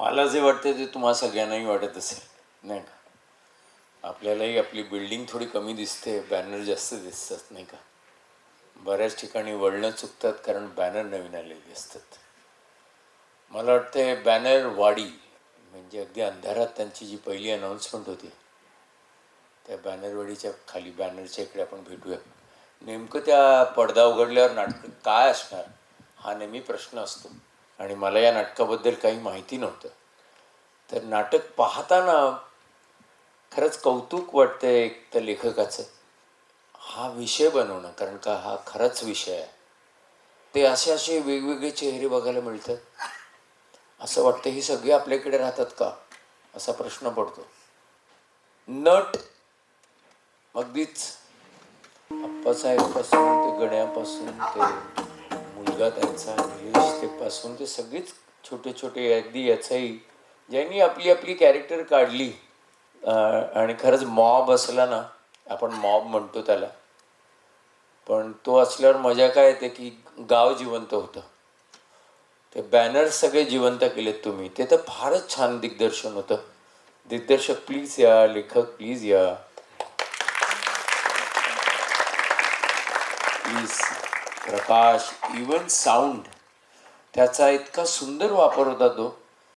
मला जे वाटतं ते तुम्हाला सगळ्यांनाही वाटत असेल, नाही का? आपल्यालाही आपली बिल्डिंग थोडी कमी दिसते, बॅनर जास्त दिसतात, नाही का? बऱ्याच ठिकाणी वळणं चुकतात कारण बॅनर नवीन आलेली असतात. मला वाटतं बॅनर वाडी म्हणजे अगदी अंधारात त्यांची जी पहिली अनाऊन्समेंट होती, त्या बॅनरवाडीच्या खाली बॅनरच्या इकडे आपण भेटूया. नेमकं त्या पडदा उघडल्यावर नाटक काय असणार हा नेहमी प्रश्न असतो. आणि मला या नाटकाबद्दल काही माहिती नव्हतं. तर नाटक पाहताना खरंच कौतुक वाटतं एक त्या लेखकाचं, हा विषय बनवणं, कारण का हा खरंच विषय आहे. ते असे वेगवेगळे चेहरे बघायला मिळतात. असं वाटतं ही सगळी आपल्याकडे राहतात का असा प्रश्न पडतो. नट अगदीच अप्पासाहेबपासून ते गण्यापासून ते मुलगा त्यांचा निलेश ते पासून ते सगळीच छोटे छोटे, अगदी याचाही ज्यांनी आपली आपली कॅरेक्टर काढली. आणि खरंच मॉब असला ना, आपण मॉब म्हणतो त्याला, पण तो असल्यावर मजा काय येते की गाव जिवंत होतं. ते बॅनर सगळे जिवंत केलेत तुम्ही, ते तर फारच छान दिग्दर्शन होतं. दिग्दर्शक प्लीज या, लेखक प्लीज या, प्लीज. प्रकाश, इवन साऊंड, त्याचा इतका सुंदर वापर होता तो.